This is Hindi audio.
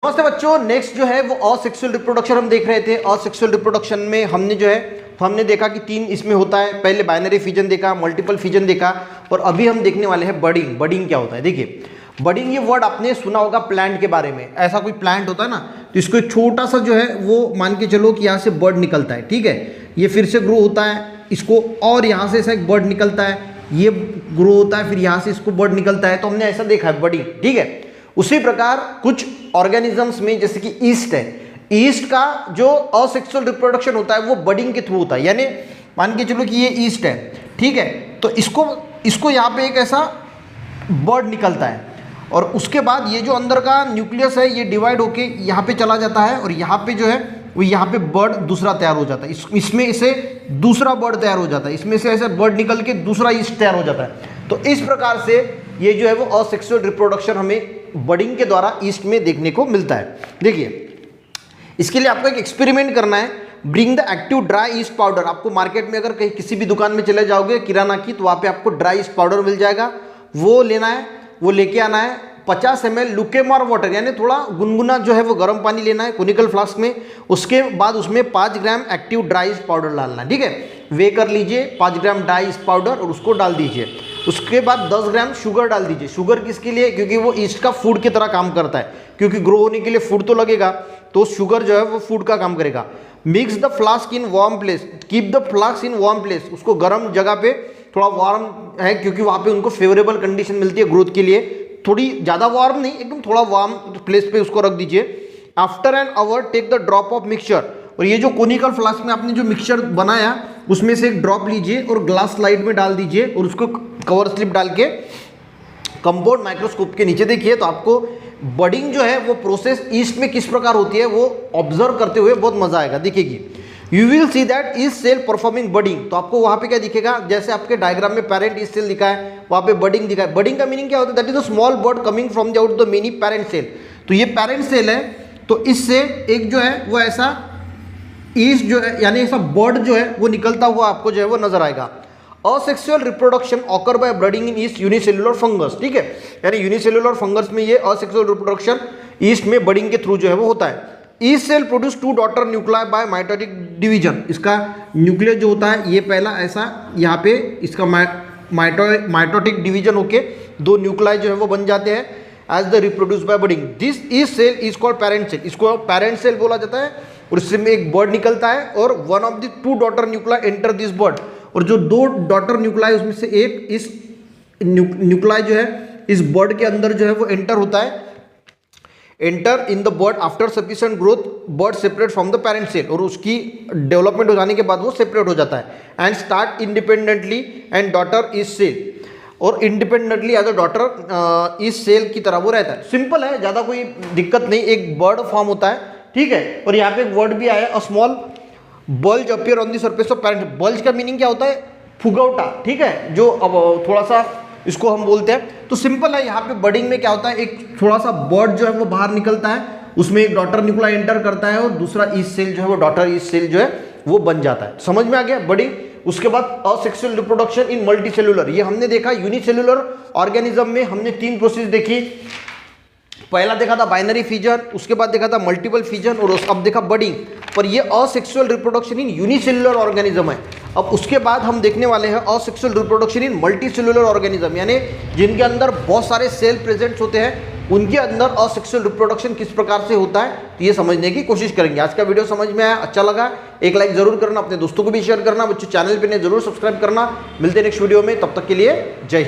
नमस्ते बच्चों, नेक्स्ट जो है वो असेक्सुअल रिप्रोडक्शन हम देख रहे थे। असेक्सुअल रिप्रोडक्शन में हमने जो है तो हमने देखा कि 3 इसमें होता है। पहले बाइनरी फिजन देखा, मल्टीपल फिजन देखा और अभी हम देखने वाले हैं बडिंग। बडिंग क्या होता है? देखिए, बडिंग ये वर्ड आपने सुना होगा प्लांट के बारे में। ऐसा कोई प्लांट होता है ना, तो इसको एक छोटा सा जो है वो मान के चलो कि यहाँ से बर्ड निकलता है, ठीक है। ये फिर से ग्रो होता है, इसको और यहाँ से ऐसा एक बर्ड निकलता है, ये ग्रो होता है, फिर यहाँ से इसको बर्ड निकलता है। तो हमने ऐसा देखा है बडिंग, ठीक है। उसी प्रकार कुछ ऑर्गेनिजम्स में जैसे कि ईस्ट है, ईस्ट का जो असेक्सुअल रिप्रोडक्शन होता है वो बडिंग के थ्रू होता है। यानी मान के चलो कि ये ईस्ट है, ठीक है, तो इसको यहाँ पे एक ऐसा बर्ड निकलता है और उसके बाद ये जो अंदर का न्यूक्लियस है ये डिवाइड होके यहाँ पे चला जाता है और यहाँ पे जो है वो यहाँ पे बर्ड दूसरा तैयार हो जाता है। इसमें इसे दूसरा बर्ड तैयार हो जाता है, इसमें से ऐसे बर्ड निकल के दूसरा ईस्ट तैयार हो जाता है। तो इस प्रकार से ये जो है वो असेक्सुअल रिप्रोडक्शन हमें बडिंग के द्वारा ईस्ट में देखने को मिलता है। देखिए, इसके लिए आपको एक एक्सपेरिमेंट करना है। Bring the active dry east powder. आपको मार्केट में अगर कहीं किसी भी दुकान में चले जाओगे किराना की, तो वहाँ पे आपको ड्राई ईस्ट पाउडर मिल जाएगा। वो लेना है, वो लेके आना है। 50 ml लुकेमार वाटर यानी थोड़ा गुनगुना जो है वो गर्म पानी लेना है कोनिकल फ्लास्क में। उसके बाद उसमें 5 ग्राम एक्टिव ड्राई ईस्ट पाउडर डालना है, ठीक है। वे कर लीजिए 5 ग्राम ड्राई ईस्ट पाउडर और उसको डाल दीजिए। उसके बाद 10 ग्राम शुगर डाल दीजिए। शुगर किसके लिए? क्योंकि वो ईस्ट का फूड की तरह काम करता है, क्योंकि ग्रो होने के लिए फूड तो लगेगा, तो शुगर जो है वो फूड का काम करेगा। Mix the flask in warm place, keep the flask in warm place. उसको गर्म जगह पे, थोड़ा वार्म है क्योंकि वहाँ पे उनको फेवरेबल कंडीशन मिलती है ग्रोथ के लिए। थोड़ी ज़्यादा वार्म नहीं, एकदम थोड़ा वार्म प्लेस पे उसको रख दीजिए। After an hour take the drop of mixture. और ये जो कोनिकल फ्लास्क में आपने जो मिक्सचर बनाया उसमें से एक ड्रॉप लीजिए और ग्लास स्लाइड में डाल दीजिए और उसको कवर स्लिप डाल के कंपाउंड माइक्रोस्कोप के नीचे देखिए, तो आपको बडिंग जो है वो प्रोसेस ईस्ट में किस प्रकार होती है वो ऑब्जर्व करते हुए बहुत मजा आएगा। दिखेगी, you will see that yeast cell performing budding. तो आपको वहाँ पे क्या दिखेगा? जैसे आपके डायग्राम में पेरेंट ईस्ट सेल दिखा है, वहाँ पे बडिंग दिखा है। बडिंग का मीनिंग क्या होता है? That is a small bird coming from the out the mini parent cell. तो ये पेरेंट सेल है, तो इससे एक जो है वो ऐसा ईस्ट जो है यानी ऐसा बर्ड जो है वो निकलता हुआ आपको जो है वो नजर आएगा। Asexual reproduction occur by breeding in yeast unicellular fungus, ठीक है। यानी यूनिसेल्युलर फंगस में ये असेक्सुअल रिप्रोडक्शन ईस्ट में बडिंग के थ्रू जो है वो होता है। Yeast cell produce 2 daughter nuclei by mitotic division. इसका न्यूक्लियस जो होता है ये पहला ऐसा यहाँ पे इसका माइटोटिक डिवीजन होके 2 न्यूक्लियाई जो है वो बन जाते हैं as the reproduce by budding. This yeast cell is called parent cell. इसको पेरेंट सेल बोला जाता है और इससे में एक बर्ड निकलता है और one of the 2 daughter nuclei enter this bird. और जो 2 डॉटर न्यूक्लियाई उसमें से एक इस न्यूक्लियाई जो है इस बर्ड के अंदर जो है वो एंटर होता है। Enter in the bird after sufficient growth bird separate from the parent cell. और उसकी डेवलपमेंट हो जाने के बाद वो सेपरेट हो जाता है and start independently and daughter is cell. और इंडिपेंडेंटली एज अ डॉटर इस सेल की तरह वो रहता है। सिंपल है, ज़्यादा कोई दिक्कत नहीं। एक बर्ड फॉर्म होता है, ठीक है। और यहाँ पे एक वर्ड भी आया, a small bulge appear on the surface of parent. Bulge का मीनिंग क्या होता है? फुगौटा, ठीक है, जो अब थोड़ा सा इसको हम बोलते हैं। तो सिंपल है, यहाँ पे बडिंग में क्या होता है, एक थोड़ा सा बर्ड जो है वो बाहर निकलता है, उसमें एक डॉटर न्यूक्लियाई एंटर करता है और दूसरा ईस्ट सेल जो है वो डॉटर ईस्ट सेल जो है वो बन जाता है। समझ में आ गया बडिंग? उसके बाद असेक्सुअल रिप्रोडक्शन इन मल्टीसेल्युलर, ये हमने देखा। यूनिसेल्युलर ऑर्गेनिज्म में हमने 3 प्रोसेस देखी। पहला देखा था बाइनरी फिजन, उसके बाद देखा था मल्टीपल फिजन और अब देखा बडिंग। पर ये asexual reproduction in unicellular organism है। अब उसके बाद हम देखने वाले हैं asexual reproduction in multicellular organism, यानी जिनके अंदर बहुत सारे सेल प्रेजेंट होते हैं उनके अंदर असेक्सुअल रिप्रोडक्शन किस प्रकार से होता है, तो ये समझने की कोशिश करेंगे। आज का वीडियो समझ में आया, अच्छा लगा, एक लाइक जरूर करना, अपने दोस्तों को भी शेयर करना, बच्चों चैनल पे ने जरूर सब्सक्राइब करना। मिलते हैं नेक्स्ट वीडियो में, तब तक के लिए जय हिंद।